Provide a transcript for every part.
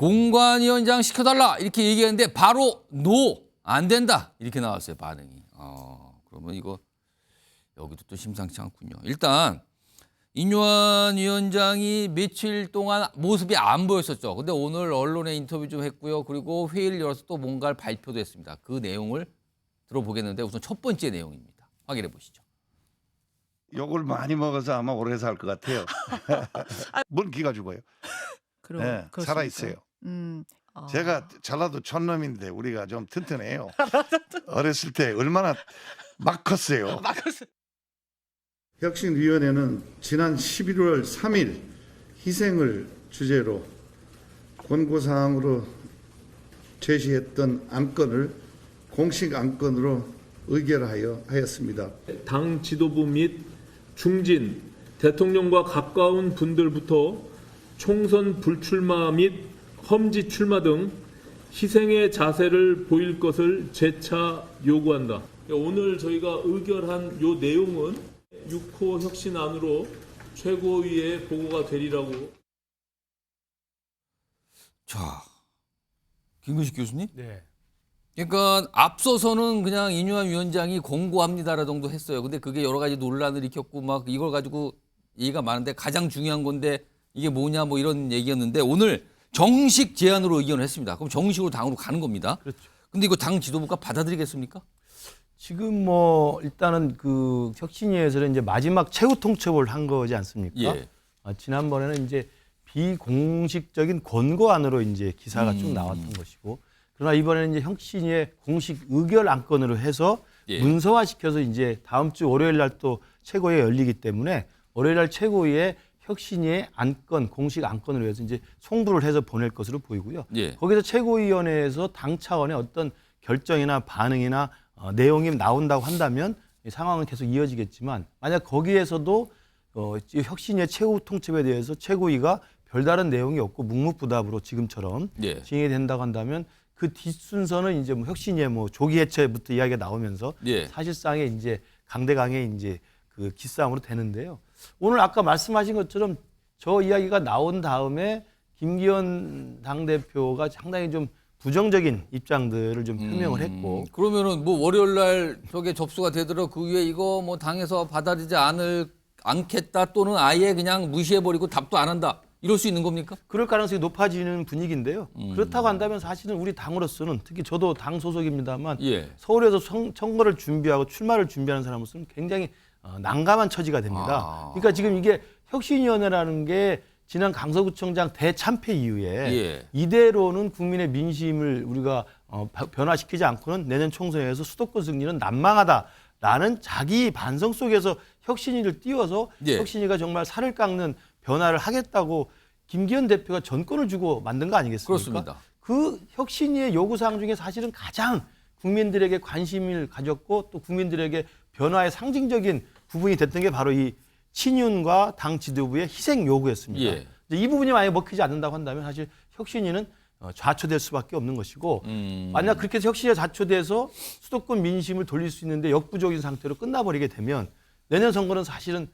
공관위원장 시켜달라 이렇게 얘기했는데 바로 노, 안 된다 이렇게 나왔어요, 반응이. 그러면 이거 여기도 또 심상치 않군요. 일단 인요한 위원장이 며칠 동안 모습이 안 보였었죠. 근데 오늘 언론에 인터뷰 좀 했고요. 그리고 회의를 열어서 또 뭔가를 발표도 했습니다. 그 내용을 들어보겠는데 우선 첫 번째 내용입니다. 확인해 보시죠. 욕을 많이 먹어서 아마 오래 살 것 같아요. 뭔 기가 죽어요. 네, 살아 있어요. 제가 전라도 촌놈인데 우리가 좀 튼튼해요. 어렸을 때 얼마나 막 컸어요. 혁신위원회는 지난 11월 3일 희생을 주제로 권고사항으로 제시했던 안건을 공식 안건으로 의결하였습니다. 당 지도부 및 중진, 대통령과 가까운 분들부터 총선 불출마 및 험지 출마 등 희생의 자세를 보일 것을 재차 요구한다. 오늘 저희가 의결한 요 내용은 6호 혁신안으로 최고위에 보고가 되리라고. 자, 김근식 교수님. 네. 그러니까 앞서서는 그냥 인요한 위원장이 공고합니다라 정도 했어요. 근데 그게 여러 가지 논란을 일으켰고 막 이걸 가지고 얘기가 많은데 가장 중요한 건데 이게 뭐냐 뭐 이런 얘기였는데 오늘 정식 제안으로 의견을 했습니다. 그럼 정식으로 당으로 가는 겁니다. 그렇죠. 근데 이거 당 지도부가 받아들이겠습니까? 지금 뭐 일단은 그 혁신위에서는 이제 마지막 최후 통첩을 한 거지 않습니까? 예. 지난번에는 이제 비공식적인 권고안으로 이제 기사가 쭉 나왔던 것이고, 그러나 이번에는 이제 혁신위의 공식 의결 안건으로 해서 예. 문서화시켜서 이제 다음 주 월요일 날 또 최고위에 열리기 때문에 월요일 날 최고위에 혁신위의 안건, 공식 안건으로 해서 이제 송부를 해서 보낼 것으로 보이고요. 예. 거기서 최고위원회에서 당 차원의 어떤 결정이나 반응이나 내용이 나온다고 한다면 이 상황은 계속 이어지겠지만, 만약 거기에서도 혁신위의 최후 통첩에 대해서 최고위가 별다른 내용이 없고 묵묵부답으로 지금처럼 예. 진행이 된다고 한다면 그 뒷순서는 이제 뭐 혁신위의 뭐 조기 해체부터 이야기가 나오면서 예. 사실상의 이제 강대강의 이제 그 기싸움으로 되는데요. 오늘 아까 말씀하신 것처럼 저 이야기가 나온 다음에 김기현 당대표가 상당히 좀 부정적인 입장들을 좀 표명을 했고, 그러면은 뭐 월요일 날 저게 접수가 되더라도 그 위에 이거 뭐 당에서 받아들이지 않겠다 또는 아예 그냥 무시해버리고 답도 안 한다 이럴 수 있는 겁니까? 그럴 가능성이 높아지는 분위기인데요. 그렇다고 한다면 사실은 우리 당으로서는, 특히 저도 당 소속입니다만 예. 서울에서 선거를 준비하고 출마를 준비하는 사람으로서는 굉장히 난감한 처지가 됩니다. 그러니까 지금 이게 혁신위원회라는 게 지난 강서구청장 대참패 이후에 예. 이대로는 국민의 민심을 우리가 변화시키지 않고는 내년 총선에서 수도권 승리는 난망하다라는 자기 반성 속에서 혁신위를 띄워서 예. 혁신위가 정말 살을 깎는 변화를 하겠다고 김기현 대표가 전권을 주고 만든 거 아니겠습니까? 그렇습니다. 그 혁신위의 요구사항 중에 사실은 가장 국민들에게 관심을 가졌고 또 국민들에게 변화의 상징적인 부분이 됐던 게 바로 이 친윤과 당 지도부의 희생 요구였습니다. 예. 이 부분이 만약에 먹히지 않는다고 한다면 사실 혁신위는 좌초될 수밖에 없는 것이고, 만약 그렇게 해서 혁신위가 좌초돼서 수도권 민심을 돌릴 수 있는데 역부족인 상태로 끝나버리게 되면 내년 선거는 사실은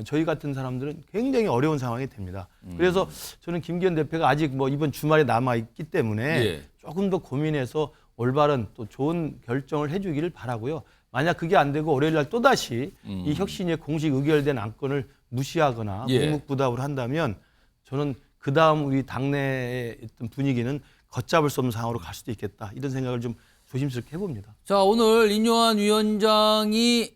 저희 같은 사람들은 굉장히 어려운 상황이 됩니다. 그래서 저는 김기현 대표가 아직 뭐 이번 주말에 남아있기 때문에 예. 조금 더 고민해서 올바른 또 좋은 결정을 해주기를 바라고요. 만약 그게 안 되고 월요일 날 또다시 이 혁신위의 공식 의결된 안건을 무시하거나 예. 묵묵부답을 한다면 저는 그다음 우리 당내의 어떤 분위기는 걷잡을 수 없는 상황으로 갈 수도 있겠다, 이런 생각을 좀 조심스럽게 해봅니다. 자, 오늘 인요한 위원장이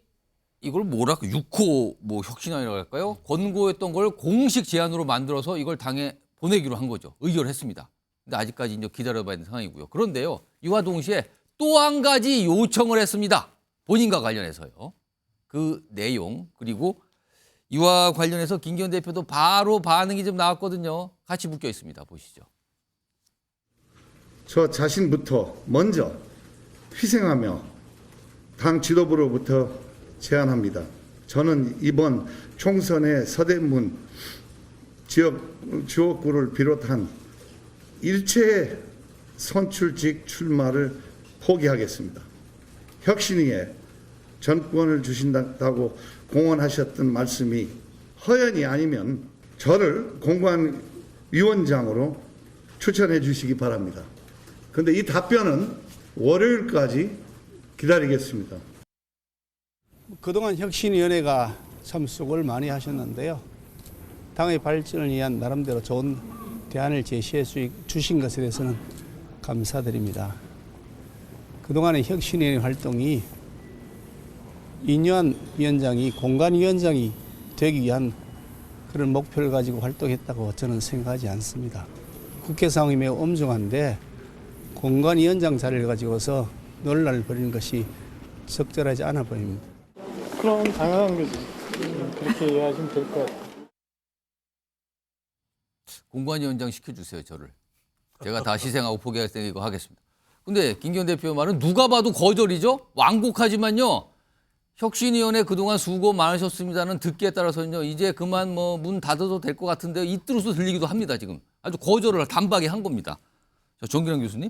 이걸 뭐랄까 6호 뭐 혁신안이라고 할까요? 권고했던 걸 공식 제안으로 만들어서 이걸 당에 보내기로 한 거죠. 의결했습니다. 근데 아직까지 이제 기다려봐야 되는 상황이고요. 그런데요, 이와 동시에 또 한 가지 요청을 했습니다. 본인과 관련해서요. 그 내용, 그리고 이와 관련해서 김기현 대표도 바로 반응이 좀 나왔거든요. 같이 묶여 있습니다. 보시죠. 저 자신부터 먼저 희생하며 당 지도부로부터 제안합니다. 저는 이번 총선의 서대문 지역구를 비롯한 일체의 선출직 출마를 포기하겠습니다. 혁신위에 전권을 주신다고 공언하셨던 말씀이 허연이 아니면 저를 공관위원장으로 추천해 주시기 바랍니다. 그런데 이 답변은 월요일까지 기다리겠습니다. 그동안 혁신위원회가 참 수고를 많이 하셨는데요. 당의 발전을 위한 나름대로 좋은 대안을 제시해 주신 것에 대해서는 감사드립니다. 그동안의 혁신위원회 활동이 이뇨한 위원장이 공관위원장이 되기 위한 그런 목표를 가지고 활동했다고 저는 생각하지 않습니다. 국회 상황이 매우 엄중한데 공관위원장 자리를 가지고서 논란을 벌이는 것이 적절하지 않아 보입니다. 그럼 당연한 거지. 그렇게 이해하시면 될 것 같아요. 공관위원장 시켜주세요, 저를. 제가 다 희생하고 포기할 때 이거 하겠습니다. 근데 김기현 대표 말은 누가 봐도 거절이죠? 완곡하지만요. 혁신위원회 그동안 수고 많으셨습니다는 듣기에 따라서는요. 이제 그만 뭐 문 닫아도 될 것 같은데 이 뜻으로 들리기도 합니다. 지금 아주 거절을 단박에 한 겁니다. 자, 정기랑 교수님.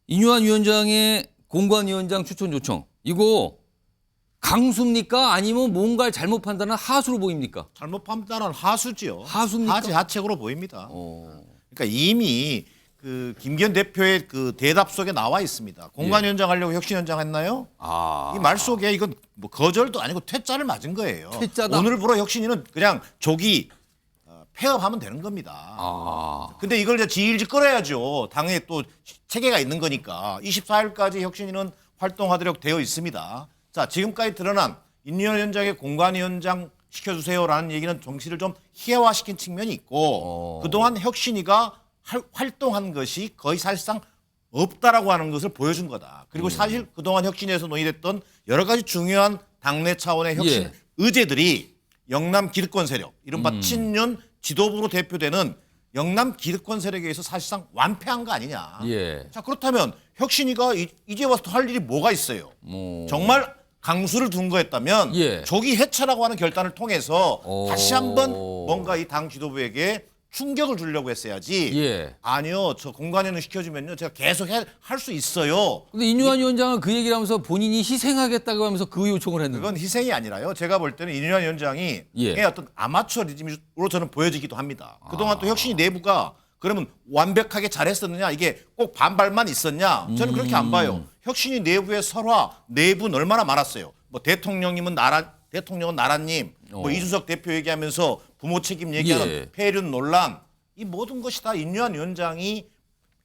이뇨한 위원장의 공관위원장 추천 요청. 이거 강수입니까? 아니면 뭔가를 잘못 판단한 하수로 보입니까? 잘못 판단한 하수지요. 하수입니까? 하체하책으로 보입니다. 그러니까 이미 그 김기현 대표의 그 대답 속에 나와 있습니다. 공관위원장 하려고 혁신위원장 했나요? 이 말 속에 이건 뭐 거절도 아니고 퇴짜를 맞은 거예요. 퇴짜다. 오늘부로 혁신위는 그냥 조기 폐업하면 되는 겁니다. 근데 이걸 이제 지일지 끌어야죠. 당에 또 체계가 있는 거니까. 24일까지 혁신위는 활동하도록 되어 있습니다. 자, 지금까지 드러난 인류현 위원장의 공관위원장 시켜주세요라는 얘기는 정치를 좀 희화화시킨 측면이 있고 그동안 혁신위가 활동한 것이 거의 사실상 없다라고 하는 것을 보여준 거다. 그리고 사실 그동안 혁신위에서 논의됐던 여러 가지 중요한 당내 차원의 혁신 의제들이 영남 기득권 세력, 이른바 친윤 지도부로 대표되는 영남 기득권 세력에 의해서 사실상 완패한 거 아니냐. 자, 그렇다면 혁신위가 이제 와서 할 일이 뭐가 있어요? 정말 강수를 둔 거였다면 조기 해체라고 하는 결단을 통해서 다시 한번 뭔가 이 당 지도부에게 충격을 주려고 했어야지. 아니요, 저 공관위원회 시켜주면요, 제가 계속 할 수 있어요. 근데 인유한 위원장은 그 얘기를 하면서 본인이 희생하겠다고 하면서 그 요청을 했는데. 그건 희생이 아니라요. 제가 볼 때는 인유한 위원장이 어떤 아마추어리즘으로 저는 보여지기도 합니다. 그동안 또 혁신이 내부가 그러면 완벽하게 잘했었느냐, 이게 꼭 반발만 있었냐, 저는 그렇게 안 봐요. 혁신이 내부의 설화, 내분 얼마나 많았어요. 뭐 대통령은 나라님, 뭐 이준석 대표 얘기하면서 부모 책임 얘기하는 폐륜 논란, 이 모든 것이 다 인유한 위원장이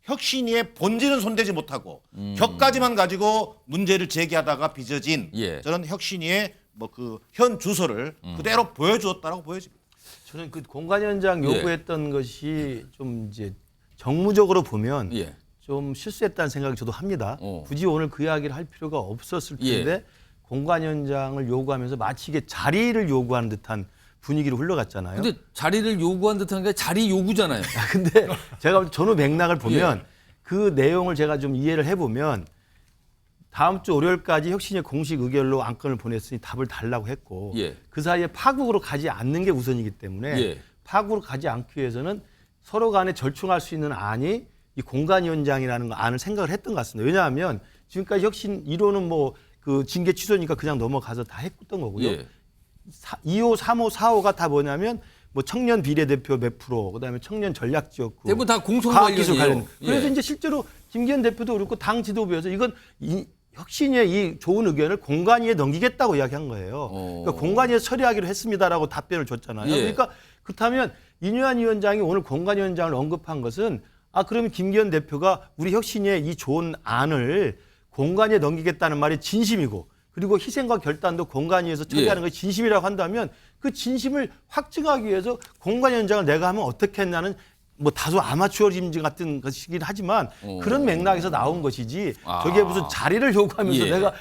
혁신위의 본질은 손대지 못하고 격까지만 가지고 문제를 제기하다가 빚어진 저는 혁신위의 뭐 그 현 주소를 그대로 보여주었다라고 보여집니다. 저는 그 공관위원장 요구했던 것이 좀 이제 정무적으로 보면 좀 실수했다는 생각을 저도 합니다. 굳이 오늘 그 이야기를 할 필요가 없었을 텐데 공관위원장을 요구하면서 마치 이게 자리를 요구하는 듯한 분위기로 흘러갔잖아요. 근데 자리를 요구한 듯한 게 자리 요구잖아요. 근데 제가 전후 맥락을 보면 그 내용을 제가 좀 이해를 해보면 다음 주 월요일까지 혁신의 공식 의결로 안건을 보냈으니 답을 달라고 했고 그 사이에 파국으로 가지 않는 게 우선이기 때문에 파국으로 가지 않기 위해서는 서로 간에 절충할 수 있는 안이 이 공관위원장이라는 안을 생각을 했던 것 같습니다. 왜냐하면 지금까지 혁신 1호는 뭐 그 징계 취소니까 그냥 넘어가서 다 했던 거고요. 2호, 3호, 4호가 다 뭐냐면 뭐 청년 비례대표 몇 프로, 그다음에 청년 전략 지역구, 대부분 다 공송 과학기술 관련이에요. 그래서 이제 실제로 김기현 대표도 그렇고 당 지도부에서 이건 혁신의 이 좋은 의견을 공관위에 넘기겠다고 이야기한 거예요. 그러니까 공관위에 처리하기로 했습니다라고 답변을 줬잖아요. 그러니까 그렇다면 인유한 위원장이 오늘 공관위원장을 언급한 것은 그러면 김기현 대표가 우리 혁신의 이 좋은 안을 공관위에 넘기겠다는 말이 진심이고 그리고 희생과 결단도 공관위에서 처리하는 것이 진심이라고 한다면 그 진심을 확증하기 위해서 공관위원장을 내가 하면 어떻게 했냐는 뭐 다소 아마추어리즘 같은 것이긴 하지만 그런 맥락에서 나온 것이지 저게 무슨 자리를 요구하면서 내가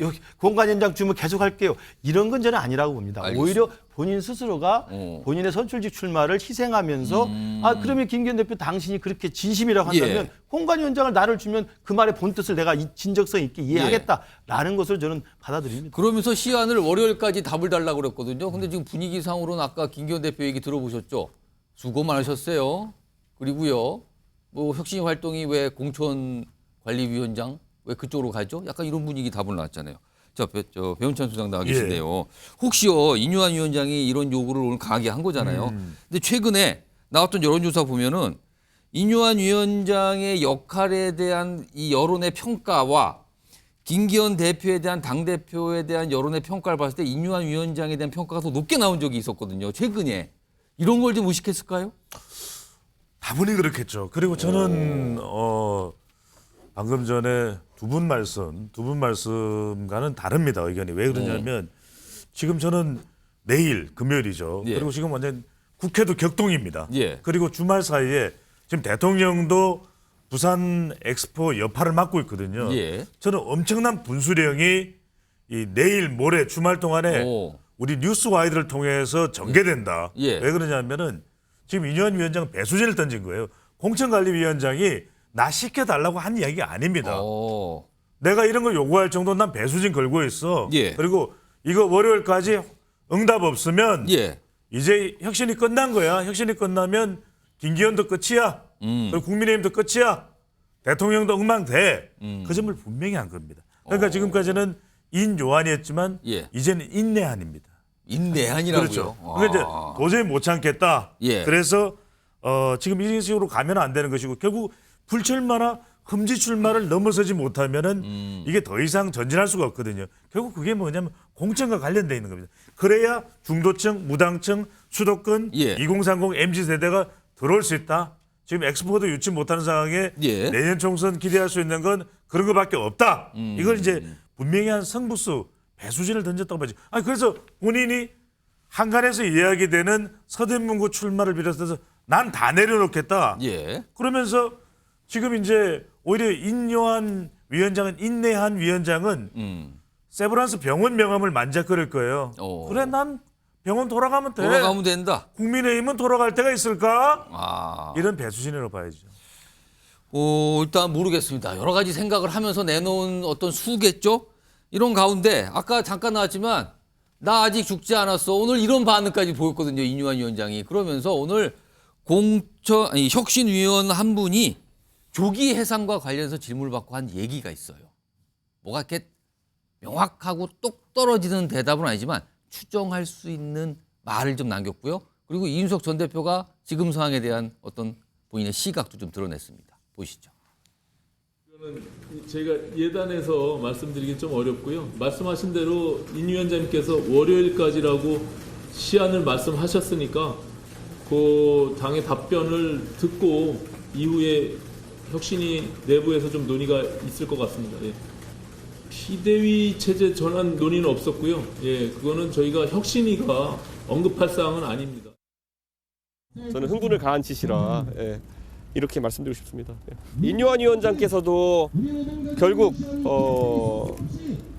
여기 공관위원장 주면 계속 할게요. 이런 건 저는 아니라고 봅니다. 알겠습니다. 오히려 본인 스스로가 본인의 선출직 출마를 희생하면서 그러면 김기현 대표 당신이 그렇게 진심이라고 한다면 공관위원장을 나를 주면 그 말의 본뜻을 내가 진정성 있게 이해하겠다라는 것을 저는 받아들입니다. 그러면서 시안을 월요일까지 답을 달라고 그랬거든요. 근데 지금 분위기상으로는 아까 김기현 대표 얘기 들어보셨죠? 수고 많으셨어요. 그리고요, 뭐 혁신 활동이 왜 공천관리위원장 왜 그쪽으로 가죠? 약간 이런 분위기 답을 나왔잖아요. 배훈찬 수장 나와 계신데요. 혹시요 인유한 위원장이 이런 요구를 오늘 강하게 한 거잖아요. 근데 최근에 나왔던 여론조사 보면은 인요한 위원장의 역할에 대한 이 여론의 평가와 김기현 대표에 대한 당대표에 대한 여론의 평가를 봤을 때 인요한 위원장에 대한 평가가 더 높게 나온 적이 있었거든요. 최근에. 이런 걸 좀 의식했을까요? 다분히 그렇겠죠. 그리고 저는 방금 전에 두 분 말씀과는 다릅니다. 의견이. 왜 그러냐면 지금 저는 내일 금요일이죠. 예. 그리고 지금 완전 국회도 격동입니다. 예. 그리고 주말 사이에 지금 대통령도 부산 엑스포 여파를 맡고 있거든요. 예. 저는 엄청난 분수령이 이 내일 모레 주말 동안에 우리 뉴스와이드를 통해서 전개된다. 예. 왜 그러냐면은 지금 인요한 위원장 배수진을 던진 거예요. 공천관리위원장이 나 시켜달라고 한 이야기가 아닙니다. 내가 이런 걸 요구할 정도는 난 배수진 걸고 있어. 예. 그리고 이거 월요일까지 응답 없으면 예. 이제 혁신이 끝난 거야. 혁신이 끝나면 김기현도 끝이야. 그리고 국민의힘도 끝이야. 대통령도 엉망돼. 그 점을 분명히 한 겁니다. 그러니까 지금까지는 인요한이었지만 예. 이제는 인내한입니다. 인내한이라고요? 그렇죠. 그러니까 이제 도저히 못 참겠다. 예. 그래서 지금 이런 식으로 가면 안 되는 것이고 결국 불출마나 흠지 출마를 넘어서지 못하면은 이게 더 이상 전진할 수가 없거든요. 결국 그게 뭐냐면 공천과 관련돼 있는 겁니다. 그래야 중도층, 무당층, 수도권, 예. 2030 MZ 세대가 들어올 수 있다. 지금 엑스포도 유치 못하는 상황에 예. 내년 총선 기대할 수 있는 건 그런 것밖에 없다. 이걸 이제 분명히 한 승부수 배수진을 던졌다고 봐야지. 아니 그래서 본인이 한간에서 이야기되는 서대문구 출마를 비롯해서 난 다 내려놓겠다. 예. 그러면서 지금 이제 오히려 인요한 위원장은 인내한 위원장은 세브란스 병원 명함을 만작거릴 거예요. 그래 난 병원 돌아가면 돼. 돌아가면 된다. 국민의힘은 돌아갈 때가 있을까? 아. 이런 배수진으로 봐야죠. 일단 모르겠습니다. 여러 가지 생각을 하면서 내놓은 어떤 수겠죠? 이런 가운데 아까 잠깐 나왔지만 나 아직 죽지 않았어. 오늘 이런 반응까지 보였거든요. 인요한 위원장이. 그러면서 오늘 혁신위원 한 분이 조기 해산과 관련해서 질문을 받고 한 얘기가 있어요. 뭐가 이렇게 명확하고 똑 떨어지는 대답은 아니지만 추정할 수 있는 말을 좀 남겼고요. 그리고 이준석 전 대표가 지금 상황에 대한 어떤 본인의 시각도 좀 드러냈습니다. 보시죠. 이거는 제가 예단해서 말씀드리기 좀 어렵고요. 말씀하신 대로 인 위원장님께서 월요일까지라고 시한을 말씀하셨으니까 그 당의 답변을 듣고 이후에 혁신이 내부에서 좀 논의가 있을 것 같습니다. 예. 비대위 체제 전환 논의는 없었고요. 예, 그거는 저희가 혁신이가 언급할 사항은 아닙니다. 저는 흥분을 가한짓이라 이렇게 말씀드리고 싶습니다. 인요한 위원장께서도 결국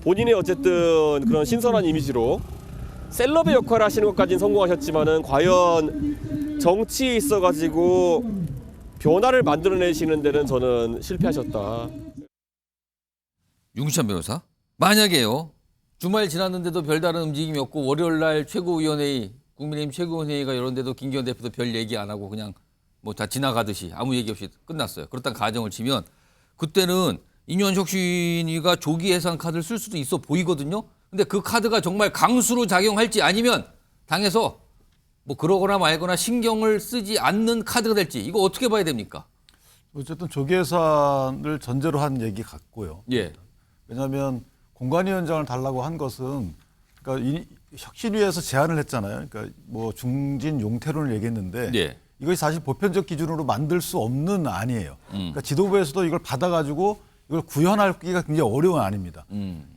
본인의 어쨌든 그런 신선한 이미지로 셀럽의 역할을 하시는 것까지는 성공하셨지만은 과연 정치에 있어가지고 변화를 만들어내시는 데는 저는 실패하셨다. 윤기찬 변호사. 만약에요. 주말 지났는데도 별다른 움직임이 없고 월요일 날 최고위원회의, 국민의힘 최고위원회의가 이런데도 김기현 대표도 별 얘기 안 하고 그냥 뭐 다 지나가듯이 아무 얘기 없이 끝났어요. 그렇다는 가정을 치면 그때는 인요한 혁신위가 조기 해산 카드를 쓸 수도 있어 보이거든요. 근데 그 카드가 정말 강수로 작용할지 아니면 당에서 뭐 그러거나 말거나 신경을 쓰지 않는 카드가 될지 이거 어떻게 봐야 됩니까? 어쨌든 조기 해산을 전제로 한 얘기 같고요. 예. 왜냐하면 공관위원장을 달라고 한 것은 그러니까 혁신위에서 제안을 했잖아요. 그러니까 뭐 중진 용태론을 얘기했는데 예. 이것이 사실 보편적 기준으로 만들 수 없는 안이에요. 그러니까 지도부에서도 이걸 받아가지고 이걸 구현하기가 굉장히 어려운 안입니다.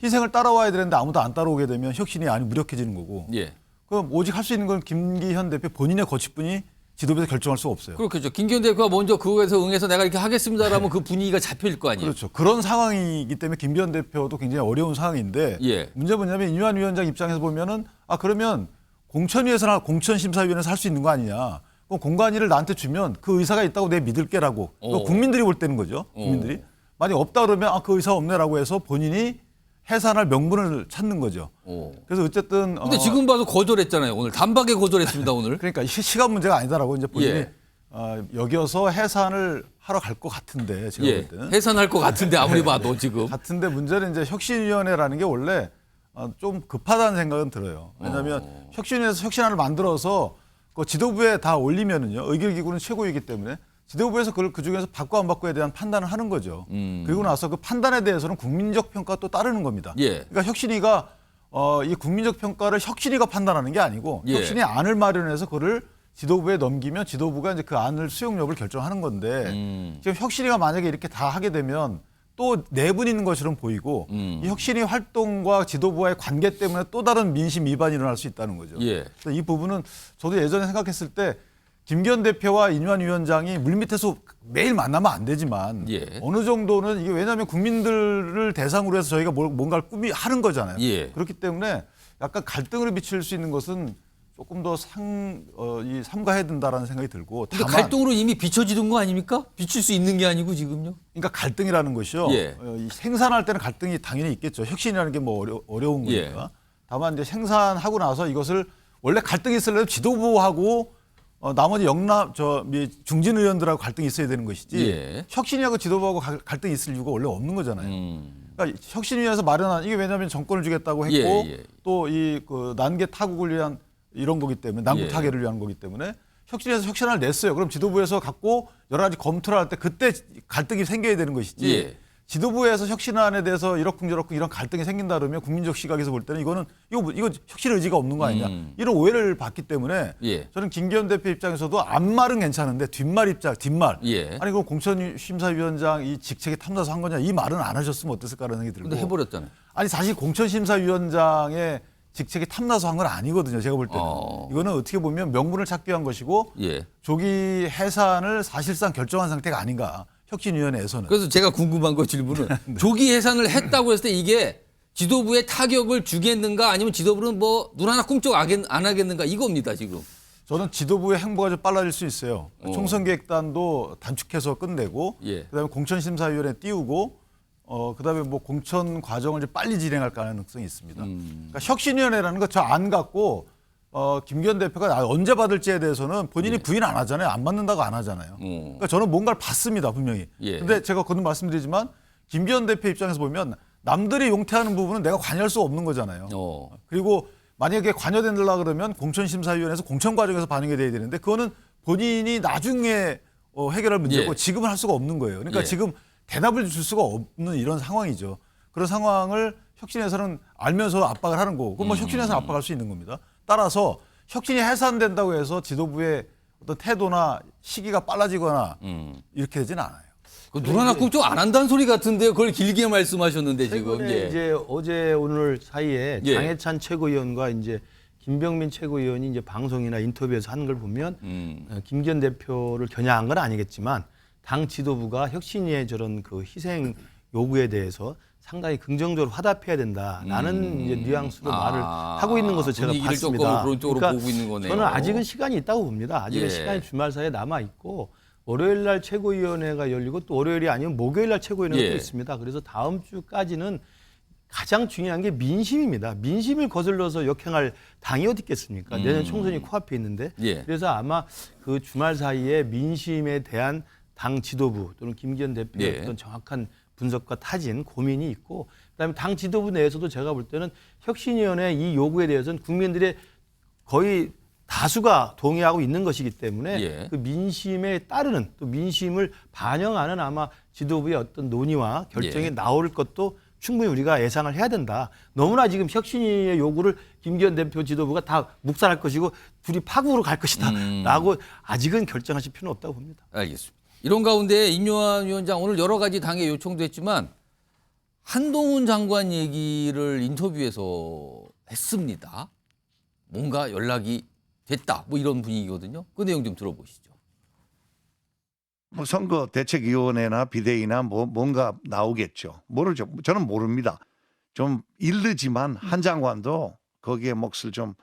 희생을 따라와야 되는데 아무도 안 따라오게 되면 혁신이 안이 무력해지는 거고. 예. 그럼 오직 할 수 있는 건 김기현 대표 본인의 거취뿐이 지도부에서 결정할 수 없어요. 그렇겠죠. 김기현 대표가 먼저 그거에서 응해서 내가 이렇게 하겠습니다라면 그 분위기가 잡힐 거 아니에요. 그렇죠. 그런 상황이기 때문에 김기현 대표도 굉장히 어려운 상황인데 예. 문제는 뭐냐면 인요한 위원장 입장에서 보면은 그러면 공천위에서나 공천심사위원회에서 할 수 있는 거 아니냐. 그럼 공관위를 나한테 주면 그 의사가 있다고 내가 믿을게라고. 국민들이 볼 때는 거죠. 국민들이. 만약 없다 그러면 그 의사 없네라고 해서 본인이 해산할 명분을 찾는 거죠. 그래서 어쨌든 근데 지금 봐도 거절했잖아요. 오늘 단박에 거절했습니다. 오늘. 그러니까 시간 문제가 아니다라고 이제 본인이 예. 여기서 해산을 하러 갈 것 같은데 제가 예. 볼 때는 해산할 것 같은데 아무리 봐도 지금. 같은데 문제는 이제 혁신위원회라는 게 원래 좀 급하다는 생각은 들어요. 왜냐하면 혁신위에서 혁신안을 만들어서 그 지도부에 다 올리면은요 의결기구는 최고이기 때문에 지도부에서 그걸 그중에서 받고 안 받고에 대한 판단을 하는 거죠. 그리고 나서 그 판단에 대해서는 국민적 평가가 또 따르는 겁니다. 예. 그러니까 혁신위가 이 국민적 평가를 혁신위가 판단하는 게 아니고 예. 혁신위 안을 마련해서 그를 지도부에 넘기면 지도부가 이제 그 안을 수용 여부를 결정하는 건데 지금 혁신위가 만약에 이렇게 다 하게 되면 또 내분 있는 것처럼 보이고 이 혁신위 활동과 지도부와의 관계 때문에 또 다른 민심 위반이 일어날 수 있다는 거죠. 예. 그래서 이 부분은 저도 예전에 생각했을 때 김기현 대표와 인유한 위원장이 물밑에서 매일 만나면 안 되지만 예. 어느 정도는 이게 왜냐하면 국민들을 대상으로 해서 저희가 뭔가를 하는 거잖아요. 예. 그렇기 때문에 약간 갈등을 비칠 수 있는 것은 조금 더 삼가해야 된다라는 생각이 들고 근데 다만 갈등으로 이미 비춰지는 거 아닙니까? 비칠 수 있는 게 아니고 지금요. 그러니까 갈등이라는 것이요. 예. 이 생산할 때는 갈등이 당연히 있겠죠. 혁신이라는 게 뭐 어려운 예. 거니까. 다만 이제 생산하고 나서 이것을 원래 갈등이 있으려면 지도부하고 나머지 중진 의원들하고 갈등이 있어야 되는 것이지 예. 혁신위하고 지도부하고 갈등이 있을 이유가 원래 없는 거잖아요. 그러니까 혁신위에서 마련한 이게 왜냐하면 정권을 주겠다고 했고 예, 예. 또 이 그 난개 타국을 위한 이런 거기 때문에 남북 예. 타결을 위한 거기 때문에 혁신위에서 혁신안을 냈어요. 그럼 지도부에서 갖고 여러 가지 검토를 할 때 그때 갈등이 생겨야 되는 것이지. 예. 지도부에서 혁신안에 대해서 이러쿵저러쿵 이런 갈등이 생긴다 그러면 국민적 시각에서 볼 때는 이거 혁신 의지가 없는 거 아니냐 이런 오해를 받기 때문에 예. 저는 김기현 대표 입장에서도 앞말은 괜찮은데 뒷말 예. 아니 그럼 공천심사위원장 이 직책에 탐나서 한 거냐 이 말은 안 하셨으면 어땠을까라는 생각이 들고 근데 해버렸잖아요. 아니 사실 공천심사위원장의 직책이 탐나서 한 건 아니거든요. 제가 볼 때는 이거는 어떻게 보면 명분을 찾기 위한 것이고 예. 조기 해산을 사실상 결정한 상태가 아닌가. 혁신위원회에서는. 그래서 제가 궁금한 거 질문은 네. 조기 해산을 했다고 했을 때 이게 지도부에 타격을 주겠는가 아니면 지도부는 뭐 눈 하나 꿈쩍 안 하겠는가 이겁니다 지금. 저는 지도부의 행보가 좀 빨라질 수 있어요. 총선기획단도 단축해서 끝내고 예. 그다음에 공천심사위원회 띄우고 그다음에 뭐 공천 과정을 좀 빨리 진행할 가능성이 있습니다. 그러니까 혁신위원회라는 거 저 안 갖고 김기현 대표가 언제 받을지에 대해서는 본인이 부인 안 하잖아요. 안 받는다고 안 하잖아요. 그러니까 저는 뭔가를 받습니다, 분명히. 예. 근데 제가 거듭 말씀드리지만 김기현 대표 입장에서 보면 남들이 용퇴하는 부분은 내가 관여할 수 없는 거잖아요. 그리고 만약에 관여된다 그러면 공천심사위원회에서 공천 과정에서 반영이 돼야 되는데 그거는 본인이 나중에 해결할 문제고 예. 지금은 할 수가 없는 거예요. 그러니까 예. 지금 대답을 줄 수가 없는 이런 상황이죠. 그런 상황을 혁신에서는 알면서 압박을 하는 거고 그건 뭐 혁신에서 압박할 수 있는 겁니다. 따라서 혁신이 해산된다고 해서 지도부의 어떤 태도나 시기가 빨라지거나 이렇게 되지는 않아요. 눈 하나 꿈쩍 안 한다는 소리 같은데요. 그걸 길게 말씀하셨는데 지금. 최근에 예. 이제 어제 오늘 사이에 예. 장해찬 최고위원과 이제 김병민 최고위원이 이제 방송이나 인터뷰에서 하는 걸 보면 김기현 대표를 겨냥한 건 아니겠지만 당 지도부가 혁신위의 저런 그 희생 요구에 대해서 상당히 긍정적으로 화답해야 된다라는 이제 뉘앙스로 말을 하고 있는 것을 제가 분위기를 봤습니다. 조금 그런 쪽으로 보고 있는 거네요. 저는 아직은 시간이 있다고 봅니다. 아직은 예. 시간이 주말 사이에 남아 있고 월요일 날 최고위원회가 열리고 또 월요일이 아니면 목요일 날 최고위원회가 예. 또 있습니다. 그래서 다음 주까지는 가장 중요한 게 민심입니다. 민심을 거슬러서 역행할 당이 어디 있겠습니까? 내년 총선이 코앞에 있는데 예. 그래서 아마 그 주말 사이에 민심에 대한 당 지도부 또는 김기현 대표의 예. 어떤 정확한 분석과 타진, 고민이 있고 그다음에 당 지도부 내에서도 제가 볼 때는 혁신위원회 이 요구에 대해서는 국민들의 거의 다수가 동의하고 있는 것이기 때문에 예. 그 민심에 따르는 또 민심을 반영하는 아마 지도부의 어떤 논의와 결정이 예. 나올 나올 것도 충분히 우리가 예상을 해야 된다. 너무나 지금 혁신위의 요구를 김기현 대표 지도부가 다 묵살할 것이고 둘이 파국으로 갈 것이다 라고 아직은 결정하실 필요는 없다고 봅니다. 알겠습니다. 이런 가운데 인요한 위원장 오늘 여러 가지 당에 요청도 했지만 한동훈 장관 얘기를 인터뷰에서 했습니다. 뭔가 연락이 됐다 뭐 이런 분위기거든요. 그 내용 좀 들어보시죠. 뭐 선거 대책위원회나 비대위나 뭐 뭔가 나오겠죠. 모르죠. 저는 모릅니다. 좀 이르지만 한 장관도 거기에 몫을 좀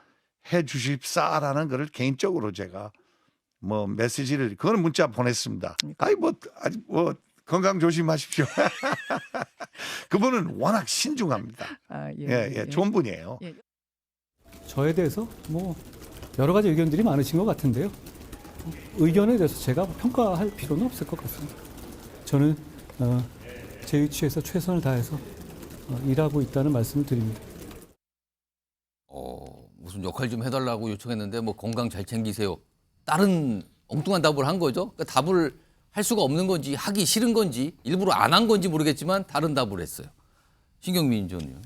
해주십사라는 거를 개인적으로 제가 뭐 메시지를 그거는 문자 보냈습니다. 아이 뭐 아직 뭐 건강 조심하십시오. 그분은 워낙 신중합니다. 예, 좋은 분이에요. 저에 대해서 뭐 여러 가지 의견들이 많으신 것 같은데요. 의견에 대해서 제가 평가할 필요는 없을 것 같습니다. 저는 제 위치에서 최선을 다해서 일하고 있다는 말씀을 드립니다. 무슨 역할 좀 해달라고 요청했는데 뭐 건강 잘 챙기세요. 다른 엉뚱한 답을 한 거죠. 그러니까 답을 할 수가 없는 건지 하기 싫은 건지 일부러 안 한 건지 모르겠지만 다른 답을 했어요. 신경민 전 의원.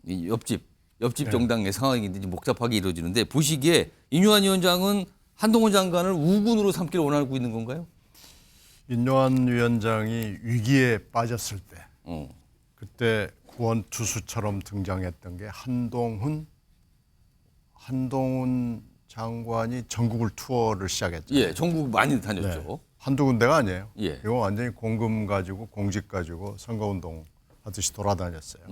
이 옆집 정당의 상황인데 좀 복잡하게 이루어지는데 보시기에 인유한 위원장은 한동훈 장관을 우군으로 삼기를 원하고 있는 건가요? 인요한 위원장이 위기에 빠졌을 때 그때 구원 투수처럼 등장했던 게 한동훈 장관이 전국을 투어를 시작했죠. 예, 전국 많이 다녔죠. 한두 군데가 아니에요. 예. 이거 완전히 공금 가지고 공직 가지고 선거운동 하듯이 돌아다녔어요.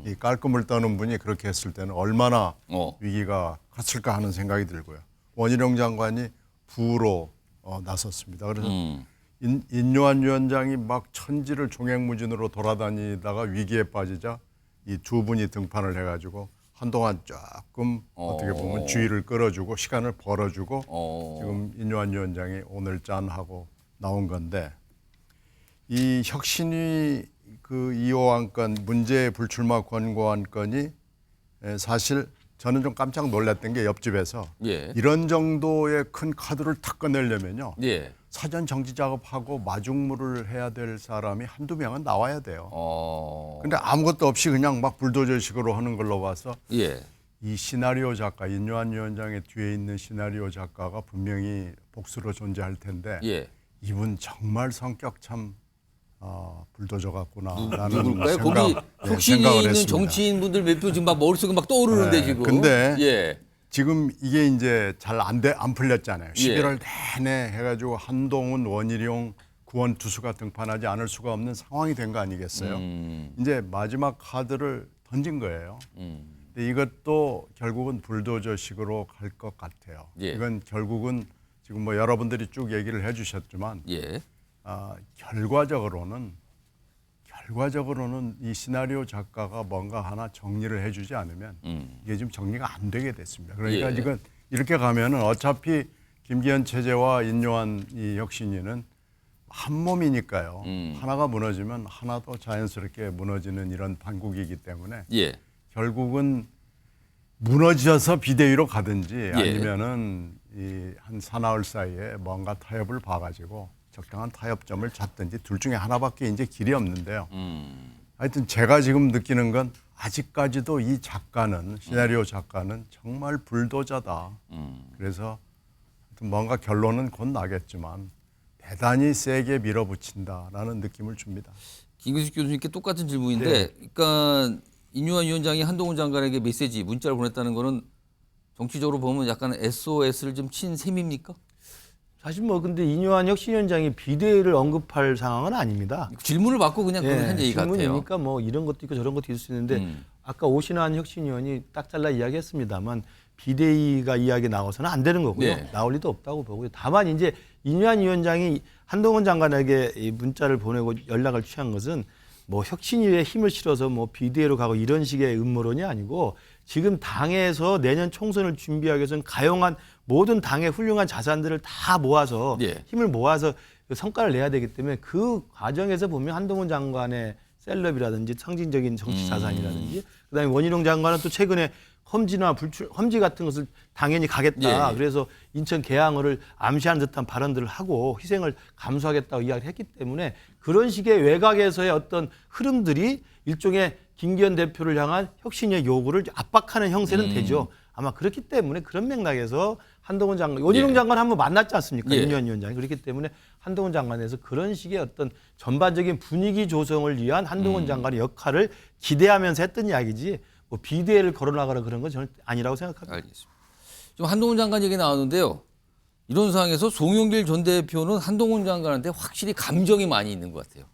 이 깔끔을 떠는 분이 그렇게 했을 때는 얼마나 위기가 컸을까 하는 생각이 들고요. 원희룡 장관이 부로 나섰습니다. 그래서 인요한 위원장이 막 천지를 종횡무진으로 돌아다니다가 위기에 빠지자 이 두 분이 등판을 해가지고 한동안 조금 어떻게 보면 주의를 끌어주고 시간을 벌어주고 지금 인요한 위원장이 오늘 짠하고 나온 건데 이 혁신위 그 2호 안건 문제 불출마 권고 안건이 사실 저는 좀 깜짝 놀랐던 게 옆집에서 이런 정도의 큰 카드를 탁 꺼내려면요. 사전 정지 작업하고 마중물을 해야 될 사람이 한두 명은 나와야 돼요. 근데 아무것도 없이 그냥 막 불도저식으로 하는 걸로 봐서 이 시나리오 작가, 인요한 위원장의 뒤에 있는 시나리오 작가가 분명히 복수로 존재할 텐데 이분 정말 성격 참 불도저 같구나라는 누굴까요? 거기 혁신이 있는 정치인분들 몇 분 지금 막 머릿속에 막 떠오르는데 지금. 근데 지금 이게 이제 잘 안 풀렸잖아요. 11월 내내 해가지고 한동훈, 원희룡, 구원 투수가 등판하지 않을 수가 없는 상황이 된 거 아니겠어요? 이제 마지막 카드를 던진 거예요. 근데 이것도 결국은 불도저식으로 갈 것 같아요. 이건 결국은 지금 뭐 여러분들이 쭉 얘기를 해주셨지만 결과적으로는 이 시나리오 작가가 뭔가 하나 정리를 해주지 않으면 이게 지금 정리가 안 되게 됐습니다. 그러니까 지금 이렇게 가면은 어차피 김기현 체제와 인요한 이 혁신위는 한 몸이니까요. 하나가 무너지면 하나도 자연스럽게 무너지는 이런 판국이기 때문에 결국은 무너져서 비대위로 가든지 아니면은 이 한 사나흘 사이에 뭔가 타협을 봐가지고 적당한 타협점을 찾든지 둘 중에 하나밖에 이제 길이 없는데요. 하여튼 제가 지금 느끼는 건 아직까지도 이 작가는 시나리오 작가는 정말 불도저다. 그래서 뭔가 결론은 곧 나겠지만 대단히 세게 밀어붙인다라는 느낌을 줍니다. 김규식 교수님께 똑같은 질문인데, 그러니까 인유한 위원장이 한동훈 장관에게 메시지, 문자를 보냈다는 거는 정치적으로 보면 약간 SOS를 좀 친 셈입니까? 사실 뭐 근데 인요한 혁신위원장이 비대위를 언급할 상황은 아닙니다. 질문을 받고 그냥 한 얘기 같아요. 질문이니까 뭐 이런 것도 있고 저런 것도 있을 수 있는데 아까 오신환 혁신위원이 딱 잘라 이야기했습니다만 비대위가 이야기 나와서는 안 되는 거고요. 나올 리도 없다고 보고요. 다만 이제 인요한 위원장이 한동훈 장관에게 이 문자를 보내고 연락을 취한 것은 뭐 혁신위에 힘을 실어서 뭐 비대위로 가고 이런 식의 음모론이 아니고 지금 당에서 내년 총선을 준비하기 위해서는 가용한 모든 당의 훌륭한 자산들을 다 모아서 힘을 모아서 성과를 내야 되기 때문에 그 과정에서 보면 한동훈 장관의 셀럽이라든지 상징적인 정치 자산이라든지 그다음에 원희룡 장관은 또 최근에 험지 같은 것을 당연히 가겠다. 그래서 인천 계양을 암시하는 듯한 발언들을 하고 희생을 감수하겠다고 이야기를 했기 때문에 그런 식의 외곽에서의 어떤 흐름들이 일종의 김기현 대표를 향한 혁신의 요구를 압박하는 형세는 되죠. 아마 그렇기 때문에 그런 맥락에서 한동훈 장관, 원희룡 장관 한번 만났지 않습니까? 인유한 위원장이. 그렇기 때문에 한동훈 장관에서 그런 식의 어떤 전반적인 분위기 조성을 위한 한동훈 장관의 역할을 기대하면서 했던 이야기지 뭐 비대위를 거론하거나 그런 건 저는 아니라고 생각합니다. 알겠습니다. 좀 한동훈 장관 얘기 나오는데요. 이런 상황에서 송영길 전 대표는 한동훈 장관한테 확실히 감정이 많이 있는 것 같아요.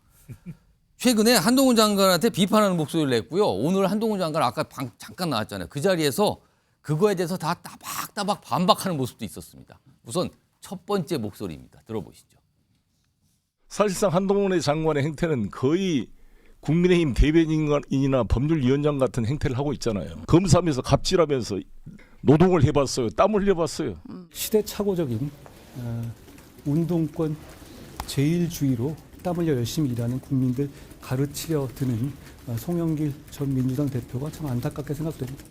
최근에 한동훈 장관한테 비판하는 목소리를 냈고요. 오늘 한동훈 장관 아까 잠깐 나왔잖아요. 그 자리에서 그거에 대해서 다 따박따박 반박하는 모습도 있었습니다. 우선 첫 번째 목소리입니다. 들어보시죠. 사실상 한동훈의 장관의 행태는 거의 국민의힘 대변인이나 법률위원장 같은 행태를 하고 있잖아요. 검사하면서 갑질하면서 노동을 해봤어요. 땀을 흘려봤어요. 시대착오적인 운동권 제일주의로 땀 흘려 열심히 일하는 국민들 가르치려 드는 송영길 전 민주당 대표가 참 안타깝게 생각됩니다.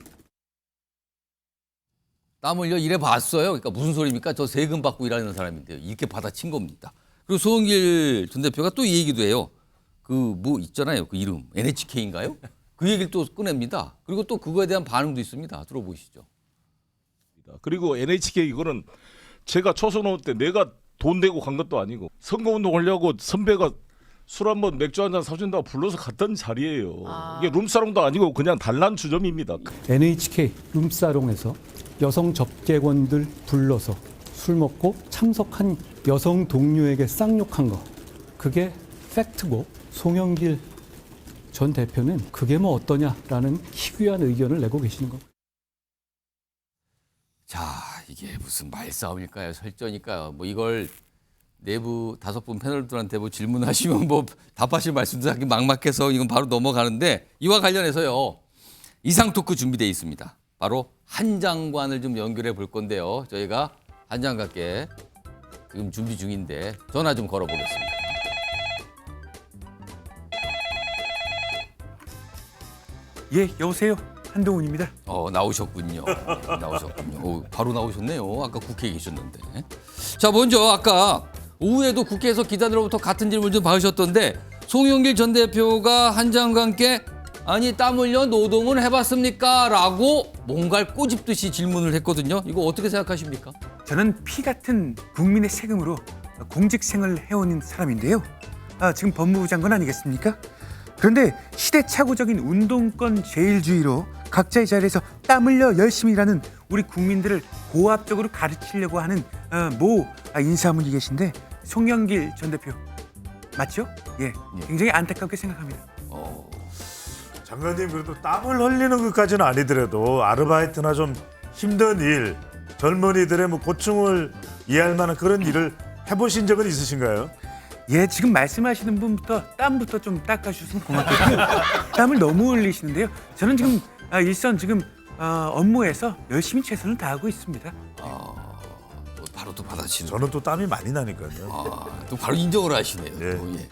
땀 흘려 일해봤어요. 그러니까 무슨 소리입니까? 저 세금 받고 일하는 사람인데요. 이렇게 받아친 겁니다. 그리고 송영길 전 대표가 또 이 얘기도 해요. 그 뭐 있잖아요. 그 이름 NHK인가요? 그 얘기를 또 꺼냅니다. 그리고 또 그거에 대한 반응도 있습니다. 들어보시죠. 그리고 NHK 이거는 제가 초선 올 때 내가 돈 내고 간 것도 아니고 선거운동 하려고 선배가 술 한번 맥주 한잔 사준다고 불러서 갔던 자리예요. 이게 룸사롱도 아니고 그냥 단란 주점입니다. NHK 룸사롱에서 여성 접객원들 불러서 술 먹고 참석한 여성 동료에게 쌍욕한 거, 그게 팩트고 송영길 전 대표는 그게 뭐 어떠냐라는 희귀한 의견을 내고 계시는 겁니다. 자, 이게 무슨 말싸움일까요? 설전일까요? 뭐 이걸 내부 5분 패널들한테 뭐 질문하시면 뭐 답하실 말씀도 하기 막막해서 이건 바로 넘어가는데, 이와 관련해서요 이상 토크 준비되어 있습니다. 바로 한 장관을 좀 연결해 볼 건데요. 저희가 한 장관께 지금 준비 중인데 전화 좀 걸어보겠습니다. 예, 여보세요. 한동훈입니다. 나오셨군요. 나오셨군요. 바로 나오셨네요. 아까 국회에 계셨는데. 자, 먼저 아까 오후에도 국회에서 기자들로부터 같은 질문 좀 받으셨던데, 송영길 전 대표가 한 장관께 아니 땀 흘려 노동을 해봤습니까? 라고 뭔가를 꼬집듯이 질문을 했거든요. 이거 어떻게 생각하십니까? 저는 피 같은 국민의 세금으로 공직생활을 해온 사람인데요. 지금 법무부 장관 아니겠습니까? 그런데 시대착오적인 운동권 제일주의로 각자의 자리에서 땀 흘려 열심히 일하는 우리 국민들을 고압적으로 가르치려고 하는 모 인사분이 계신데, 송영길 전 대표 맞죠? 예, 굉장히 안타깝게 생각합니다. 장관님, 그래도 땀을 흘리는 것까지는 아니더라도 아르바이트나 좀 힘든 일, 젊은이들의 뭐 고충을 이해할 만한 그런 일을 해보신 적은 있으신가요? 예, 지금 말씀하시는 분부터 땀부터 좀 닦아주시면 고맙겠습니다. 땀을 너무 흘리시는데요. 저는 지금 일선 지금 업무에서 열심히 최선을 다하고 있습니다. 바로 또 받아치는. 저는 또 땀이 많이 나니까요. 또 바로 인정을 하시네요. 예. 또, 예.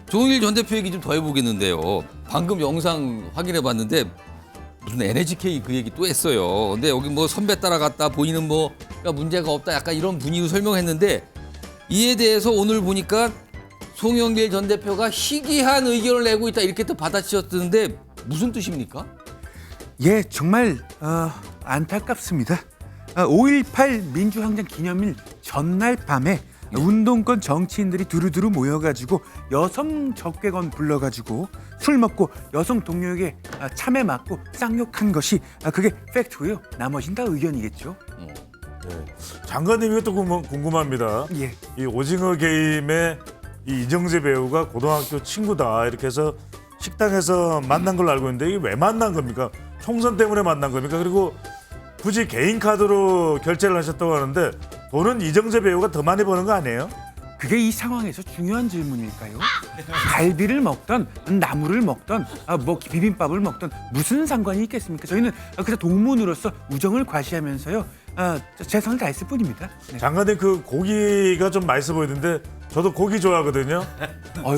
송영길 전 대표 얘기 좀 더 해보겠는데요. 방금 영상 확인해봤는데 무슨 NHK 그 얘기 또 했어요. 근데 여기 뭐 선배 따라갔다 본인은 뭐 문제가 없다 약간 이런 분위기로 설명했는데, 이에 대해서 오늘 보니까 송영길 전 대표가 희귀한 의견을 내고 있다 이렇게 또 받아치셨던데 무슨 뜻입니까? 예, 정말 안타깝습니다. 5.18 민주항쟁 기념일 전날 밤에 운동권 정치인들이 두루두루 모여가지고 여성 접객원 불러가지고 술 먹고 여성 동료에게 참외 맞고 쌍욕한 것이 그게 팩트고요. 나머진 다 의견이겠죠. 장관님, 이것도 궁금합니다. 예. 이 오징어 게임의 이 이정재 배우가 고등학교 친구다 이렇게 해서 식당에서 만난 걸로 알고 있는데, 이게 왜 만난 겁니까? 총선 때문에 만난 겁니까? 그리고 굳이 개인 카드로 결제를 하셨다고 하는데 돈은 이정재 배우가 더 많이 버는 거 아니에요? 그게 이 상황에서 중요한 질문일까요? 갈비를 먹던 나물을 먹던 뭐 비빔밥을 먹던 무슨 상관이 있겠습니까? 저희는 그저 동문으로서 우정을 과시하면서요 최선을 다했을 뿐입니다. 네. 장관님, 그 고기가 좀 맛있어 보이는데 저도 고기 좋아하거든요.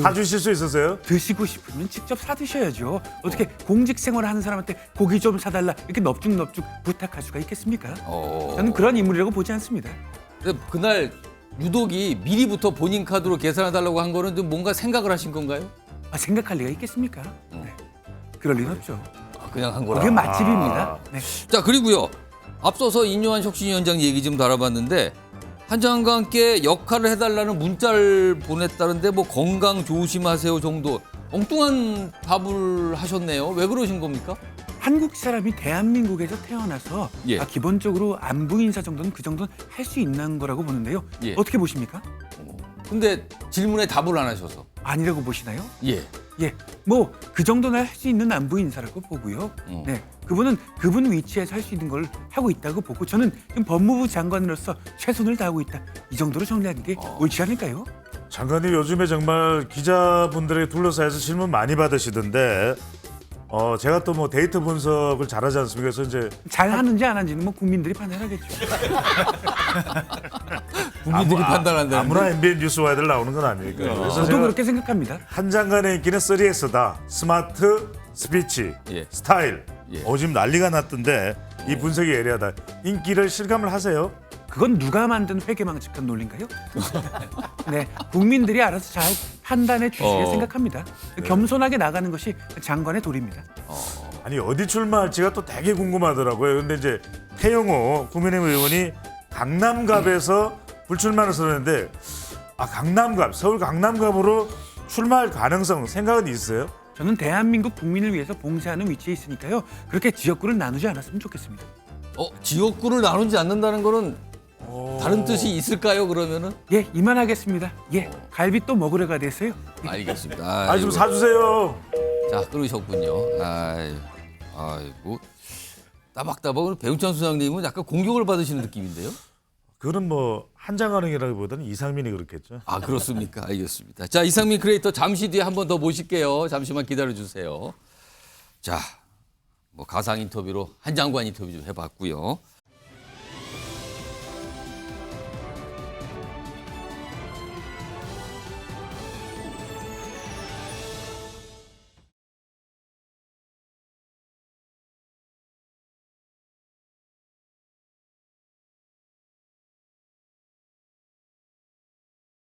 사주실 수 있으세요? 드시고 싶으면 직접 사드셔야죠. 어떻게 공직 생활을 하는 사람한테 고기 좀 사달라 이렇게 넙죽넙죽 부탁할 수가 있겠습니까? 저는 그런 인물이라고 보지 않습니다. 근데 그날 유독이 미리부터 본인 카드로 계산해달라고 한 거는 좀 뭔가 생각을 하신 건가요? 생각할 리가 있겠습니까? 네. 그럴 리는 없죠. 그냥 한 거라. 그게 맛집입니다. 네. 자, 그리고요. 앞서서 인요한 혁신위원장 얘기 좀 다뤄봤는데, 한 장관께 역할을 해달라는 문자를 보냈다는데 뭐 건강 조심하세요 정도 엉뚱한 답을 하셨네요. 왜 그러신 겁니까? 한국 사람이 대한민국에서 태어나서 예. 기본적으로 안부 인사 정도는 그 정도는 할 수 있는 거라고 보는데요. 예. 어떻게 보십니까? 근데 질문에 답을 안 하셔서. 아니라고 보시나요? 예. 예, 뭐 그 정도는 할 수 있는 안부 인사라고 보고요. 네, 그분은 그분 위치에서 할 수 있는 걸 하고 있다고 보고, 저는 지금 법무부 장관으로서 최선을 다하고 있다, 이 정도로 정리하는 게 옳지 않을까요? 장관님, 요즘에 정말 기자분들에게 둘러싸여서 질문 많이 받으시던데 제가 또 뭐 데이터 분석을 잘하지 않습니까? 그래서 이제 잘 하는지 안 하는지는 뭐 국민들이 판단하겠죠. 국민들이 판단한다는데. 아무나 MBN 뉴스 와이드를 나오는 건 아니니까. 그래서 저도 그렇게 생각합니다. 한 장관의 인기는 3S다. 스마트, 스피치, 예. 스타일. 예. 지금 난리가 났던데 이 분석이 예리하다. 인기를 실감을 하세요? 그건 누가 만든 회계망측한 논리인가요? 네, 국민들이 알아서 잘 판단해 주시길 생각합니다. 겸손하게 나가는 것이 장관의 도리입니다. 아니 어디 출마할지가 또 되게 궁금하더라고요. 근데 이제 태영호 국민의힘 의원이 강남갑에서 불출마를 선언했는데 강남갑, 서울 강남갑으로 출마할 가능성 생각은 있어요? 저는 대한민국 국민을 위해서 봉사하는 위치에 있으니까요. 그렇게 지역구를 나누지 않았으면 좋겠습니다. 지역구를 나누지 않는다는 거는 다른 뜻이 있을까요? 그러면은? 예, 이만하겠습니다. 예, 갈비 또 먹으러 가야 됐어요. 알겠습니다. 좀 사주세요. 자, 끊으셨군요. 아이고. 따박따박 배웅찬 수장님은 약간 공격을 받으시는 느낌인데요? 그거는 뭐 한장가능이라기보다는 이상민이 그렇겠죠. 그렇습니까? 알겠습니다. 자, 이상민 크리에이터 잠시 뒤에 한 번 더 모실게요. 잠시만 기다려주세요. 자, 뭐 가상 인터뷰로 한 장관 인터뷰 좀 해봤고요.